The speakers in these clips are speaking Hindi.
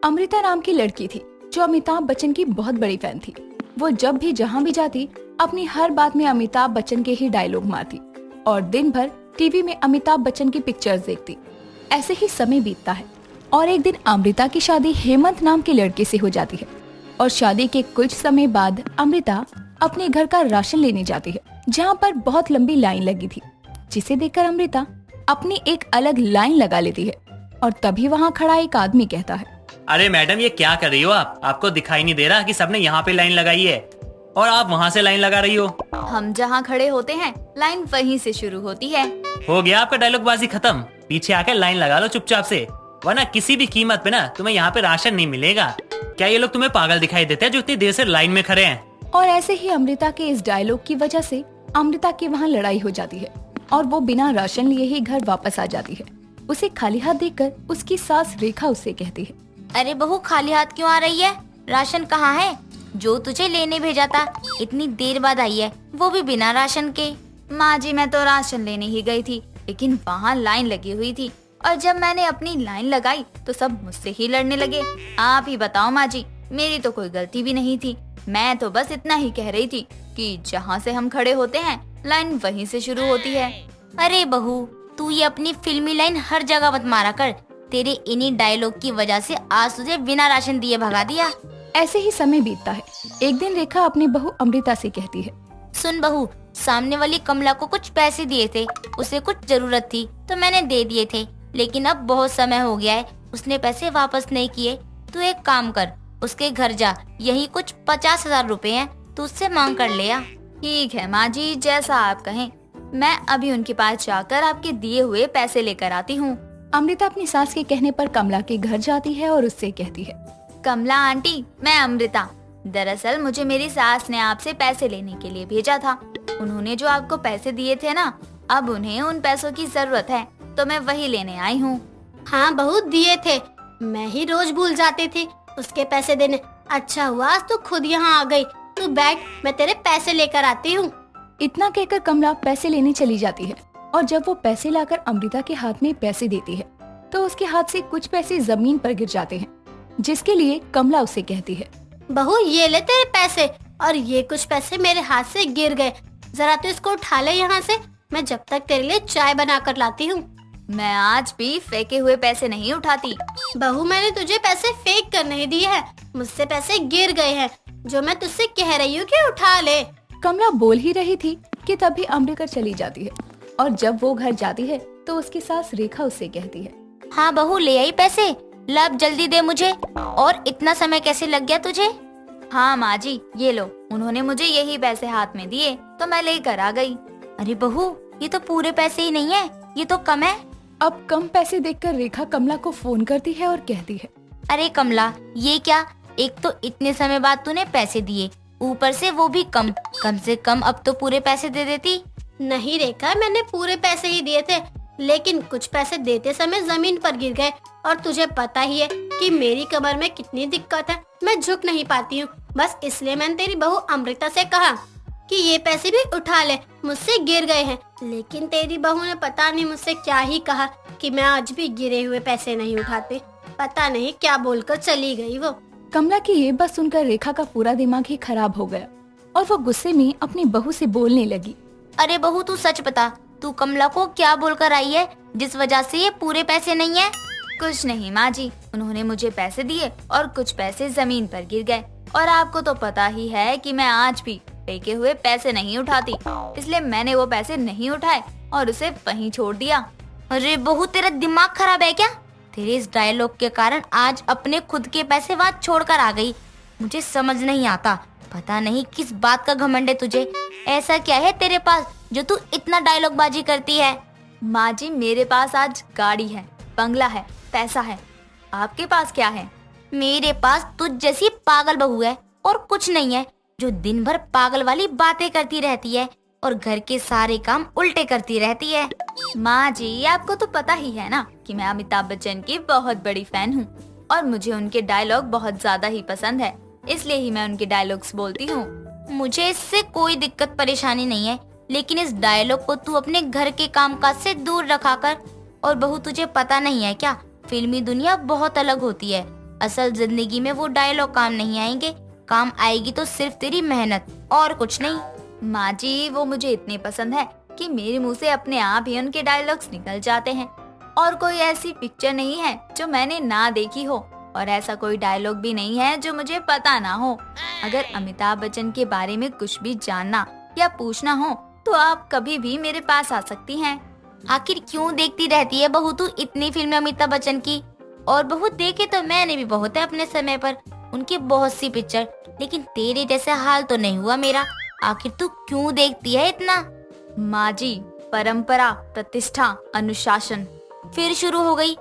अमृता नाम की लड़की थी जो अमिताभ बच्चन की बहुत बड़ी फैन थी। वो जब भी जहाँ भी जाती अपनी हर बात में अमिताभ बच्चन के ही डायलॉग मारती और दिन भर टीवी में अमिताभ बच्चन की पिक्चर्स देखती। ऐसे ही समय बीतता है और एक दिन अमृता की शादी हेमंत नाम के लड़के से हो जाती है और शादी के कुछ समय बाद अमृता अपने घर का राशन लेने जाती है, जहाँ पर बहुत लंबी लाइन लगी थी, जिसे देखकर अमृता अपनी एक अलग लाइन लगा लेती है और तभी वहाँ खड़ा एक आदमी कहता है, अरे मैडम, ये क्या कर रही हो आप? आपको दिखाई नहीं दे रहा कि सबने यहाँ पे लाइन लगाई है और आप वहाँ से लाइन लगा रही हो? हम जहाँ खड़े होते हैं लाइन वहीं से शुरू होती है। हो गया आपका डायलॉग बाजी खत्म। पीछे आकर लाइन लगा लो चुपचाप से, वरना किसी भी कीमत पे ना तुम्हें यहाँ पे राशन नहीं मिलेगा। क्या ये लोग तुम्हें पागल दिखाई देते हैं जो इतनी देर से लाइन में खड़े हैं? और ऐसे ही अमृता के इस डायलॉग की वजह से अमृता की वहाँ लड़ाई हो जाती है और वो बिना राशन लिए ही घर वापस आ जाती है। उसे खाली हाथ देखकर उसकी सास रेखा उससे कहती है, अरे बहू, खाली हाथ क्यों आ रही है? राशन कहाँ है? जो तुझे लेने भेजा था इतनी देर बाद आई है, वो भी बिना राशन के। माँ जी, मैं तो राशन लेने ही गई थी, लेकिन वहाँ लाइन लगी हुई थी और जब मैंने अपनी लाइन लगाई तो सब मुझसे ही लड़ने लगे। आप ही बताओ माँ जी, मेरी तो कोई गलती भी नहीं थी। मैं तो बस इतना ही कह रही थी कि जहाँ से हम खड़े होते हैं लाइन वहीं से शुरू होती है। अरे बहू, तू ये अपनी फिल्मी लाइन हर जगह मत मारा कर। तेरे इन्हीं डायलॉग की वजह से आज तुझे बिना राशन दिए भगा दिया। ऐसे ही समय बीतता है। एक दिन रेखा अपनी बहू अमृता से कहती है, सुन बहू, सामने वाली कमला को कुछ पैसे दिए थे, उसे कुछ जरूरत थी तो मैंने दे दिए थे, लेकिन अब बहुत समय हो गया है, उसने पैसे वापस नहीं किए। तू एक काम कर, उसके घर जा, यही कुछ 50,000 रुपए हैं, तू उससे मांग कर ले आ। ठीक है माँ जी, जैसा आप कहें। मैं अभी उनके पास जाकर आपके दिए हुए पैसे लेकर आती हूँ। अमृता अपनी सास के कहने पर कमला के घर जाती है और उससे कहती है, कमला आंटी, मैं अमृता। दरअसल मुझे मेरी सास ने आपसे पैसे लेने के लिए भेजा था। उन्होंने जो आपको पैसे दिए थे ना, अब उन्हें उन पैसों की जरूरत है, तो मैं वही लेने आई हूँ। हाँ बहू, दिए थे, मैं ही रोज भूल जाती थी उसके पैसे देने। अच्छा हुआ आज तू खुद यहाँ आ गई। तू बैठ, मैं तेरे पैसे लेकर आती हूँ। इतना कहकर कमला पैसे लेने चली जाती है और जब वो पैसे लाकर अमृता के हाथ में पैसे देती है तो उसके हाथ से कुछ पैसे जमीन पर गिर जाते हैं, जिसके लिए कमला उसे कहती है, बहू ये ले तेरे पैसे, और ये कुछ पैसे मेरे हाथ से गिर गए, जरा तू इसको उठा ले यहाँ से, मैं जब तक तेरे लिए चाय बना कर लाती हूँ। मैं आज भी फेंके हुए पैसे नहीं उठाती। बहू, मैंने तुझे पैसे फेंक कर नहीं दिए हैं, मुझसे पैसे गिर गए हैं, जो मैं तुझसे कह रही हूँ कि उठा ले। कमला बोल ही रही थी कि तभी अमृता चली जाती है और जब वो घर जाती है तो उसकी सास रेखा उससे कहती है, हाँ बहू, ले आई पैसे, लब जल्दी दे मुझे। और इतना समय कैसे लग गया तुझे? हाँ माँ जी, ये लो, उन्होंने मुझे यही पैसे हाथ में दिए तो मैं लेकर आ गई। अरे बहू, ये तो पूरे पैसे ही नहीं है, ये तो कम है। अब कम पैसे देखकर रेखा कमला को फोन करती है और कहती है, अरे कमला, ये क्या? एक तो इतने समय बाद तूने पैसे दिए, ऊपर से वो भी कम। कम से कम अब तो पूरे पैसे दे देती। नहीं रेखा, मैंने पूरे पैसे ही दिए थे, लेकिन कुछ पैसे देते समय जमीन पर गिर गए, और तुझे पता ही है कि मेरी कमर में कितनी दिक्कत है, मैं झुक नहीं पाती हूँ। बस इसलिए मैंने तेरी बहू अमृता से कहा कि ये पैसे भी उठा ले, मुझसे गिर गए हैं, लेकिन तेरी बहू ने पता नहीं मुझसे क्या ही कहा कि मैं आज भी गिरे हुए पैसे नहीं उठाते। पता नहीं क्या बोलकर चली गई वो। कमला की ये बात सुनकर रेखा का पूरा दिमाग ही खराब हो गया और वो गुस्से में अपनी बहू से बोलने लगी, अरे बहू, तू सच बता, तू कमला को क्या बोलकर आई है जिस वजह से ये पूरे पैसे नहीं है? कुछ नहीं माँ जी, उन्होंने मुझे पैसे दिए और कुछ पैसे जमीन पर गिर गए, और आपको तो पता ही है कि मैं आज भी फेंके हुए पैसे नहीं उठाती, इसलिए मैंने वो पैसे नहीं उठाए और उसे वहीं छोड़ दिया। अरे बहू, तेरा दिमाग खराब है क्या? तेरे इस डायलॉग के कारण आज अपने खुद के पैसे वहाँ छोड़कर आ गई। मुझे समझ नहीं आता, पता नहीं किस बात का घमंड है तुझे। ऐसा क्या है तेरे पास जो तू इतना डायलॉग बाजी करती है? माँ जी, मेरे पास आज गाड़ी है, बंगला है, पैसा है। आपके पास क्या है? मेरे पास तुझ जैसी पागल बहू है और कुछ नहीं है, जो दिन भर पागल वाली बातें करती रहती है और घर के सारे काम उल्टे करती रहती है। माँ जी, आपको तो पता ही है ना कि मैं अमिताभ बच्चन की बहुत बड़ी फैन हूँ और मुझे उनके डायलॉग बहुत ज्यादा ही पसंद है, इसलिए ही मैं उनके डायलॉग्स बोलती हूँ। मुझे इससे कोई दिक्कत परेशानी नहीं है, लेकिन इस डायलॉग को तू अपने घर के कामकाज से दूर रखा कर। और बहू, तुझे पता नहीं है क्या, फिल्मी दुनिया बहुत अलग होती है असल जिंदगी में वो डायलॉग काम नहीं आएंगे, काम आएगी तो सिर्फ तेरी मेहनत और कुछ नहीं। माँ जी, वो मुझे इतने पसंद है कि मेरे मुंह से अपने आप ही उनके डायलॉग्स निकल जाते हैं, और कोई ऐसी पिक्चर नहीं है जो मैंने ना देखी हो, और ऐसा कोई डायलॉग भी नहीं है जो मुझे पता ना हो। अगर अमिताभ बच्चन के बारे में कुछ भी जानना या पूछना हो तो आप कभी भी मेरे पास आ सकती हैं। आखिर क्यों देखती रहती है बहू तू इतनी फिल्में अमिताभ बच्चन की? और बहुत देखे तो मैंने भी बहुत है अपने समय पर, उनकी बहुत सी पिक्चर, लेकिन तेरे जैसा हाल तो नहीं हुआ मेरा। आखिर तू क्यों देखती है इतना? माँ जी, परंपरा, प्रतिष्ठा, अनुशासन। फिर शुरू हो गई।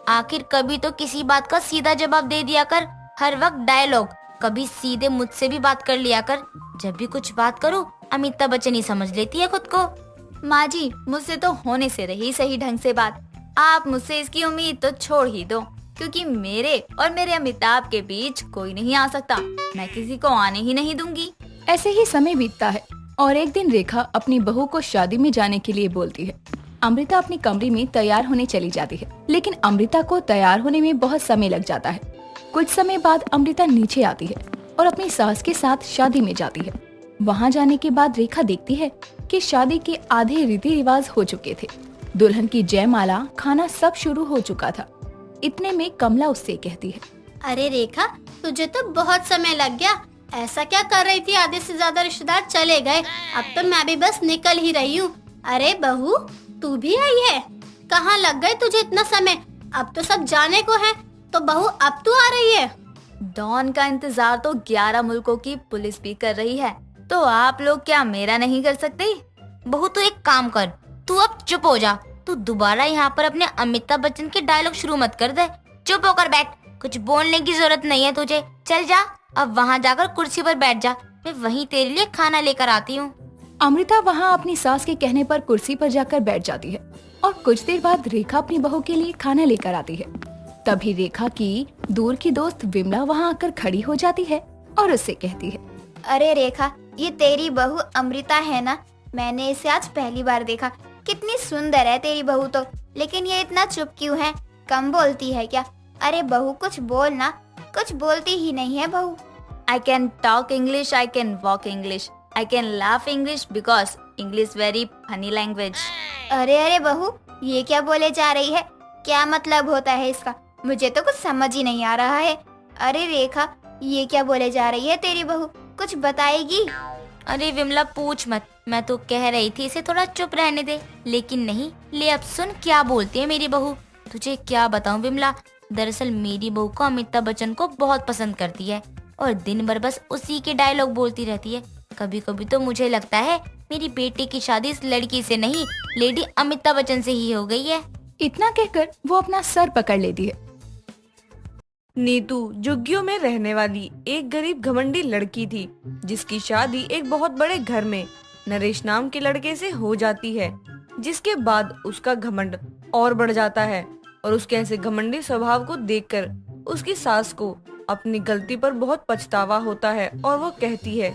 आखिर कभी तो किसी बात का सीधा जवाब दे दिया कर, हर वक्त डायलॉग। कभी सीधे मुझसे भी बात कर लिया कर। जब भी कुछ बात करूं अमिताभ बच्चन ही समझ लेती है खुद को। माँ जी, मुझसे तो होने से रही सही ढंग से बात। आप मुझसे इसकी उम्मीद तो छोड़ ही दो, क्योंकि मेरे और मेरे अमिताभ के बीच कोई नहीं आ सकता। मैं किसी को आने ही नहीं दूंगी। ऐसे ही समय बीतता है और एक दिन रेखा अपनी बहू को शादी में जाने के लिए बोलती है। अमृता अपने कमरे में तैयार होने चली जाती है, लेकिन अमृता को तैयार होने में बहुत समय लग जाता है। कुछ समय बाद अमृता नीचे आती है और अपनी सास के साथ शादी में जाती है। वहाँ जाने के बाद रेखा देखती है कि शादी के आधे रीति रिवाज हो चुके थे। दुल्हन की जयमाला, खाना सब शुरू हो चुका था। इतने में कमला उससे कहती है, अरे रेखा, तुझे तो बहुत समय लग गया। ऐसा क्या कर रही थी? आधे से ज्यादा रिश्तेदार चले गए, अब तो मैं भी बस निकल ही रही हूँ। अरे बहू, तू भी आई है? कहाँ लग गए तुझे इतना समय? अब तो सब जाने को है, तो बहू अब तू आ रही है? डॉन का इंतजार तो 11 मुल्कों की पुलिस भी कर रही है, तो आप लोग क्या मेरा नहीं कर सकते? बहू तू एक काम कर, तू अब चुप हो जा। तू दोबारा यहाँ पर अपने अमिताभ बच्चन के डायलॉग शुरू मत कर दे। चुप होकर बैठ, कुछ बोलने की जरूरत नहीं है तुझे। चल जा, अब वहाँ जाकर कुर्सी पर बैठ जा, मैं वहीं तेरे लिए खाना लेकर आती हूँ। अमृता वहाँ अपनी सास के कहने पर कुर्सी पर जाकर बैठ जाती है और कुछ देर बाद रेखा अपनी बहू के लिए खाना लेकर आती है। तभी रेखा की दूर की दोस्त विमला वहाँ आकर खड़ी हो जाती है और उससे कहती है, अरे रेखा, ये तेरी बहू अमृता है ना? मैंने इसे आज पहली बार देखा। कितनी सुंदर है तेरी बहू तो, लेकिन ये इतना चुप क्यों है? कम बोलती है क्या? अरे बहू कुछ बोल ना। कुछ बोलती ही नहीं है बहू। I can talk English, I can walk English, I can laugh English because English very funny language. अरे बहू, ये क्या बोले जा रही है? क्या मतलब होता है इसका? मुझे तो कुछ समझ ही नहीं आ रहा है। अरे रेखा, ये क्या बोले जा रही है तेरी बहू? कुछ बताएगी? अरे विमला पूछ मत, मैं तो कह रही थी इसे थोड़ा चुप रहने दे, लेकिन नहीं। ले अब सुन क्या बोलती है मेरी बहू। तुझे क्या बताऊं विमला, दरअसल मेरी बहू को अमिताभ बच्चन को बहुत पसंद करती है और दिन भर बस उसी के डायलॉग बोलती रहती है। कभी कभी तो मुझे लगता है मेरी बेटी की शादी इस लड़की से नहीं, लेडी अमिताभ बच्चन से ही हो गई है। इतना कहकर वो अपना सर पकड़ लेती है। नीतू झुग्गियों में रहने वाली एक गरीब घमंडी लड़की थी, जिसकी शादी एक बहुत बड़े घर में नरेश नाम के लड़के से हो जाती है, जिसके बाद उसका घमंड और बढ़ जाता है और उसके ऐसे घमंडी स्वभाव को देखकर उसकी सास को अपनी गलती पर बहुत पछतावा होता है और वो कहती है,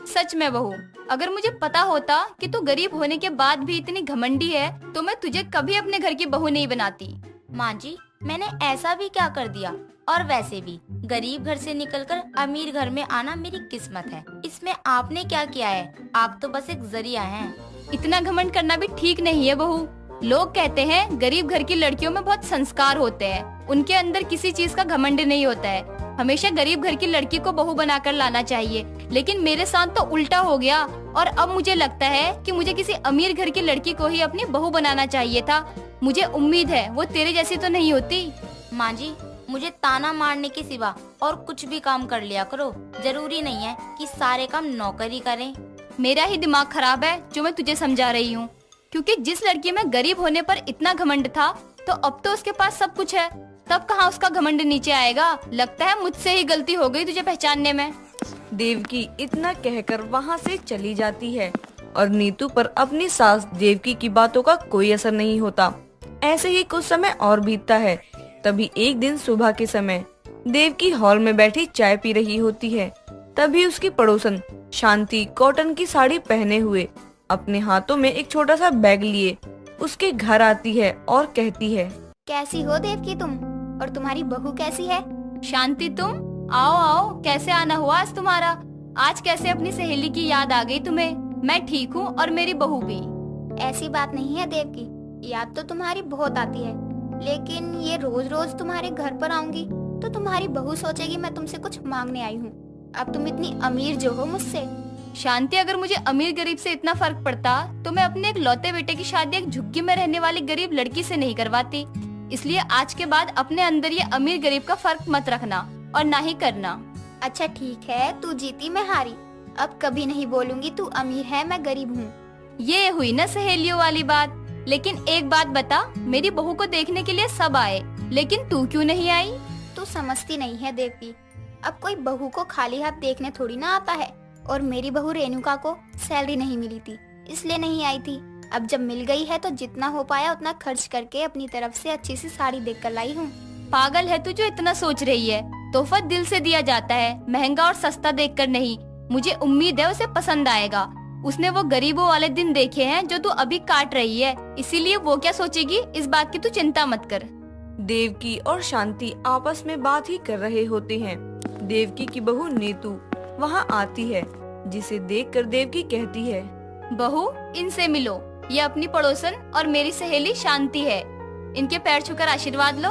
सच में बहू, अगर मुझे पता होता कि तू गरीब होने के बाद भी इतनी घमंडी है तो मैं तुझे कभी अपने घर की बहू नहीं बनाती। माँ जी, मैंने ऐसा भी क्या कर दिया? और वैसे भी गरीब घर से निकलकर अमीर घर में आना मेरी किस्मत है। इसमें आपने क्या किया है? आप तो बस एक जरिया हैं। इतना घमंड करना भी ठीक नहीं है बहू। लोग कहते हैं गरीब घर की लड़कियों में बहुत संस्कार होते हैं, उनके अंदर किसी चीज का घमंड नहीं होता है। हमेशा गरीब घर की लड़की को बहू बनाकर लाना चाहिए, लेकिन मेरे साथ तो उल्टा हो गया और अब मुझे लगता है कि मुझे किसी अमीर घर की लड़की को ही अपनी बहू बनाना चाहिए था। मुझे उम्मीद है वो तेरे जैसी तो नहीं होती। माँ जी, मुझे ताना मारने के सिवा और कुछ भी काम कर लिया करो। जरूरी नहीं है कि सारे काम नौकर ही करें। मेरा ही दिमाग खराब है जो मैं तुझे समझा रही हूँ, क्योंकि जिस लड़की में गरीब होने पर इतना घमंड था तो अब तो उसके पास सब कुछ है, तब कहाँ उसका घमंड नीचे आएगा। लगता है मुझसे ही गलती हो गई तुझे पहचानने में। देवकी इतना कहकर वहाँ से चली जाती है और नीतू पर अपनी सास देवकी की बातों का कोई असर नहीं होता। ऐसे ही कुछ समय और बीतता है। तभी एक दिन सुबह के समय देवकी हॉल में बैठी चाय पी रही होती है। तभी उसकी पड़ोसन शांति कॉटन की साड़ी पहने हुए अपने हाथों में एक छोटा सा बैग लिए उसके घर आती है और कहती है, कैसी हो देवकी तुम? और तुम्हारी बहू कैसी है? शांति तुम आओ आओ, कैसे आना हुआ आज तुम्हारा? आज कैसे अपनी सहेली की याद आ गई तुम्हें? मैं ठीक हूँ और मेरी बहू भी। ऐसी बात नहीं है देव की, याद तो तुम्हारी बहुत आती है, लेकिन ये रोज रोज तुम्हारे घर पर आऊंगी तो तुम्हारी बहू सोचेगी मैं तुमसे कुछ मांगने आई हूँ। अब तुम इतनी अमीर जो हो मुझसे। शांति, अगर मुझे अमीर गरीब से इतना फर्क पड़ता तो मैं अपने एक लौते बेटे की शादी एक झुग्गी में रहने वाली गरीब लड़की से नहीं करवाती। इसलिए आज के बाद अपने अंदर ये अमीर गरीब का फर्क मत रखना और ना ही करना। अच्छा ठीक है, तू जीती मैं हारी। अब कभी नहीं बोलूंगी तू अमीर है मैं गरीब हूँ। ये हुई ना सहेलियों वाली बात। लेकिन एक बात बता, मेरी बहू को देखने के लिए सब आए, लेकिन तू क्यों नहीं आई? तू समझती नहीं है देवकी, अब कोई बहू को खाली हाथ देखने थोड़ी ना आता है। और मेरी बहू रेणुका को सैलरी नहीं मिली थी इसलिए नहीं आई थी। अब जब मिल गई है तो जितना हो पाया उतना खर्च करके अपनी तरफ से अच्छी सी साड़ी देख कर लाई हूँ। पागल है तू जो इतना सोच रही है। तोहफा दिल से दिया जाता है, महंगा और सस्ता देखकर नहीं। मुझे उम्मीद है उसे पसंद आएगा। उसने वो गरीबों वाले दिन देखे हैं जो तू अभी काट रही है, इसीलिए वो क्या सोचेगी इस बात की तू चिंता मत कर। देवकी और शांति आपस में बात ही कर रहे होते हैं। देवकी की बहू नीतू वहाँ आती है, जिसे देखकर देवकी कहती है, बहू इनसे मिलो, ये अपनी पड़ोसन और मेरी सहेली शांति है। इनके पैर छूकर आशीर्वाद लो।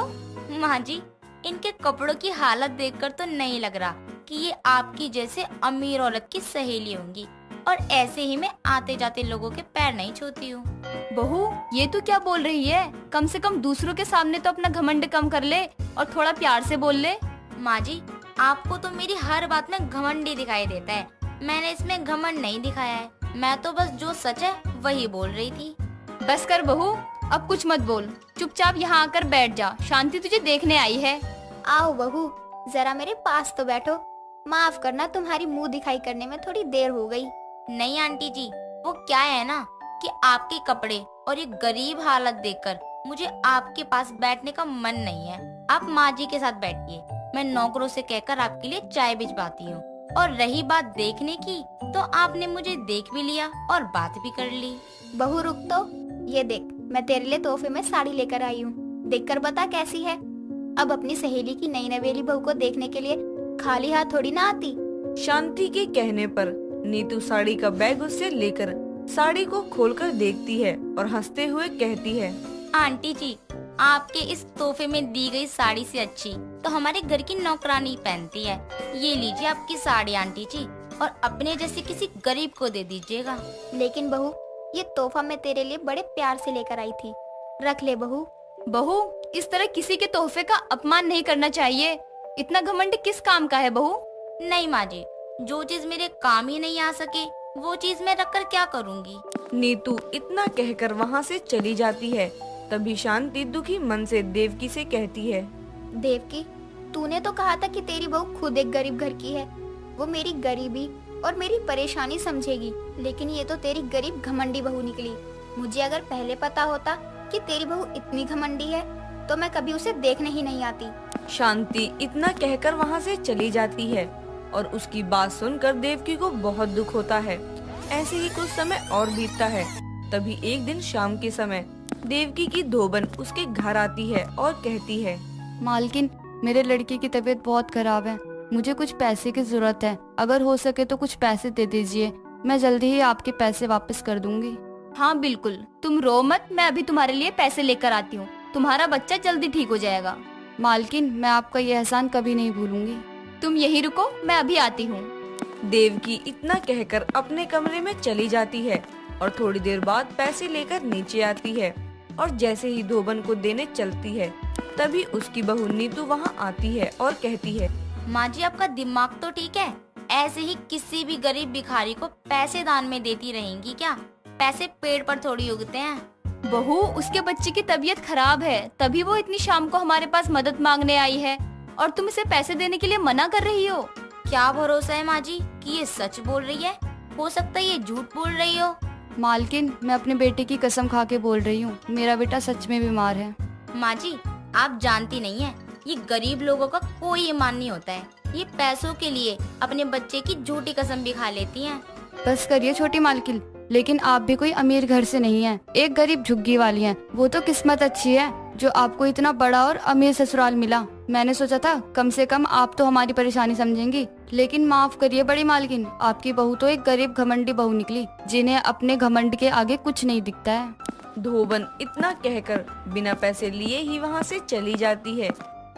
माँ जी, इनके कपड़ों की हालत देखकर तो नहीं लग रहा कि ये आपकी जैसे अमीर औरत की सहेली होंगी, और ऐसे ही मैं आते जाते लोगों के पैर नहीं छूती हूँ। बहू ये तू क्या बोल रही है? कम से कम दूसरों के सामने तो अपना घमंड कम कर ले और थोड़ा प्यार से बोल ले। माँ जी, आपको तो मेरी हर बात में घमंड ही दिखाई देता है। मैंने इसमें घमंड नहीं दिखाया है, मैं तो बस जो सच है वही बोल रही थी। बस कर बहू, अब कुछ मत बोल, चुपचाप यहाँ आकर बैठ जा। शांति तुझे देखने आई है। आओ बहू, जरा मेरे पास तो बैठो। माफ करना, तुम्हारी मुंह दिखाई करने में थोड़ी देर हो गई। नहीं आंटी जी, वो क्या है ना कि आपके कपड़े और ये गरीब हालत देखकर मुझे आपके पास बैठने का मन नहीं है। आप माँ जी के साथ बैठिए, मैं नौकरों से कहकर आपके लिए चाय भिजवाती हूँ। और रही बात देखने की, तो आपने मुझे देख भी लिया और बात भी कर ली। बहू रुक तो, ये देख मैं तेरे लिए तोहफे में साड़ी लेकर आई हूँ, देखकर बता कैसी है। अब अपनी सहेली की नई नवेली बहू को देखने के लिए खाली हाथ थोड़ी ना आती। शांति के कहने पर नीतू साड़ी का बैग उससे लेकर साड़ी को खोलकर देखती है और हंसते हुए कहती है, आंटी जी, आपके इस तोहफे में दी गई साड़ी से अच्छी तो हमारे घर की नौकरानी पहनती है। ये लीजिए आपकी साड़ी आंटी जी, और अपने जैसे किसी गरीब को दे दीजिएगा। लेकिन बहू, ये तोहफा मैं तेरे लिए बड़े प्यार से लेकर आई थी, रख ले बहू। बहू इस तरह किसी के तोहफे का अपमान नहीं करना चाहिए। इतना घमंड किस काम का है बहू? नहीं माँ जी, जो चीज मेरे काम ही नहीं आ सके वो चीज मैं रखकर क्या करूँगी। नीतू इतना कहकर वहाँ से चली जाती है। तभी शांति दुखी मन से देवकी से कहती है, देवकी, तूने तो कहा था कि तेरी बहू खुद एक गरीब घर की है, वो मेरी गरीबी और मेरी परेशानी समझेगी, लेकिन ये तो तेरी गरीब घमंडी बहू निकली। मुझे अगर पहले पता होता कि तेरी बहू इतनी घमंडी है तो मैं कभी उसे देखने ही नहीं आती। शांति इतना कहकर वहाँ से चली जाती है और उसकी बात सुनकर देवकी को बहुत दुख होता है। ऐसे ही कुछ समय और बीतता है। तभी एक दिन शाम के समय देवकी की धोबन उसके घर आती है और कहती है, मालकिन, मेरे लड़के की तबीयत बहुत खराब है, मुझे कुछ पैसे की जरूरत है। अगर हो सके तो कुछ पैसे दे दीजिए, मैं जल्दी ही आपके पैसे वापस कर दूंगी। हाँ बिल्कुल, तुम रो मत, मैं अभी तुम्हारे लिए पैसे लेकर आती हूँ। तुम्हारा बच्चा जल्दी ठीक हो जाएगा। मालकिन, मैं आपका ये एहसान कभी नहीं भूलूंगी। तुम यहीं रुको, मैं अभी आती हूँ। देवकी इतना कहकर अपने कमरे में चली जाती है और थोड़ी देर बाद पैसे लेकर नीचे आती है और जैसे ही धोबन को देने चलती है तभी उसकी बहू नीतू वहाँ आती है और कहती है, माँ जी, आपका दिमाग तो ठीक है? ऐसे ही किसी भी गरीब भिखारी को पैसे दान में देती रहेंगी क्या? पैसे पेड़ पर थोड़ी उगते हैं। बहू, उसके बच्चे की तबीयत खराब है, तभी वो इतनी शाम को हमारे पास मदद मांगने आई है और तुम इसे पैसे देने के लिए मना कर रही हो। क्या भरोसा है माँ जी कि ये सच बोल रही है? हो सकता है ये झूठ बोल रही हो। मालकिन, मैं अपने बेटे की कसम खा के बोल रही हूँ, मेरा बेटा सच में बीमार है। माँ जी, आप जानती नहीं है, ये गरीब लोगों का कोई ईमान नहीं होता है। ये पैसों के लिए अपने बच्चे की झूठी कसम भी खा लेती हैं। बस करिए छोटी मालकिन, लेकिन आप भी कोई अमीर घर से नहीं हैं, एक गरीब झुग्गी वाली हैं। वो तो किस्मत अच्छी है जो आपको इतना बड़ा और अमीर ससुराल मिला। मैंने सोचा था कम से कम आप तो हमारी परेशानी समझेंगी, लेकिन माफ करिए बड़ी मालकिन, आपकी बहू तो एक गरीब घमंडी बहू निकली जिन्हें अपने घमंड के आगे कुछ नहीं दिखता है। धोबन इतना कहकर बिना पैसे लिए ही वहाँ से चली जाती है,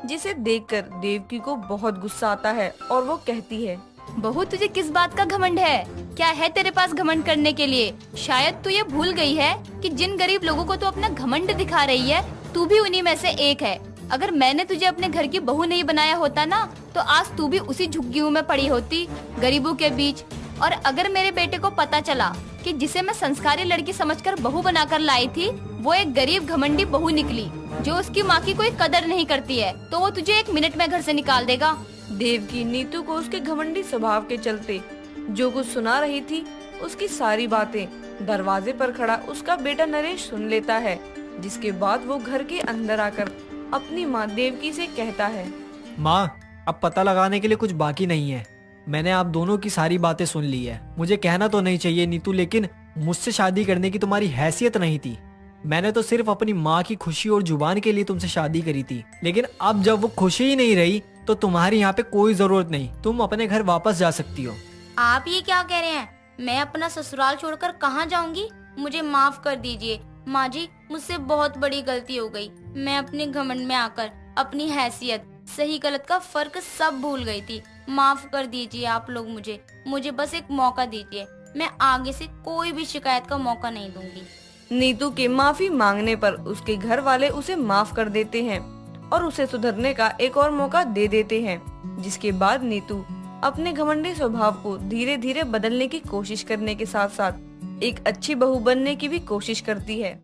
जिसे देखकर देवकी को बहुत गुस्सा आता है और वो कहती है, बहू तुझे किस बात का घमंड है? क्या है तेरे पास घमंड करने के लिए? शायद तू ये भूल गई है कि जिन गरीब लोगों को तू अपना घमंड दिखा रही है, तू भी उन्हीं में से एक है। अगर मैंने तुझे अपने घर की बहू नहीं बनाया होता ना, तो आज तू भी उसी झुग्गियों में पड़ी होती, गरीबों के बीच। और अगर मेरे बेटे को पता चला कि जिसे मैं संस्कारी लड़की समझकर बहू बनाकर लाई थी, वो एक गरीब घमंडी बहू निकली जो उसकी माँ की कोई कदर नहीं करती है, तो वो तुझे 1 मिनट में घर से निकाल देगा। देवकी नीतू को उसके घमंडी स्वभाव के चलते जो कुछ सुना रही थी, उसकी सारी बातें दरवाजे पर खड़ा उसका बेटा नरेश सुन लेता है, जिसके बाद वो घर के अंदर आकर अपनी माँ देवकी से कहता है, माँ, अब पता लगाने के लिए कुछ बाकी नहीं है। मैंने आप दोनों की सारी बातें सुन ली है। मुझे कहना तो नहीं चाहिए नीतू, लेकिन मुझसे शादी करने की तुम्हारी हैसियत नहीं थी। मैंने तो सिर्फ अपनी माँ की खुशी और जुबान के लिए तुमसे शादी करी थी, लेकिन अब जब वो खुशी ही नहीं रही तो तुम्हारी यहाँ पे कोई जरूरत नहीं, तुम अपने घर वापस जा सकती हो। आप ये क्या कह रहे हैं? मैं अपना ससुराल छोड़कर कहाँ जाऊंगी? मुझे माफ कर दीजिए माँ जी, मुझसे बहुत बड़ी गलती हो गई। मैं अपने घमंड में आकर अपनी हैसियत, सही गलत का फर्क सब भूल गई थी। माफ कर दीजिए आप लोग मुझे बस एक मौका दीजिए। मैं आगे से कोई भी शिकायत का मौका नहीं दूंगी। नीतू के माफी मांगने पर उसके घर वाले उसे माफ कर देते हैं और उसे सुधरने का एक और मौका दे देते हैं, जिसके बाद नीतू अपने घमंडी स्वभाव को धीरे धीरे बदलने की कोशिश करने के साथ साथ एक अच्छी बहू बनने की भी कोशिश करती है।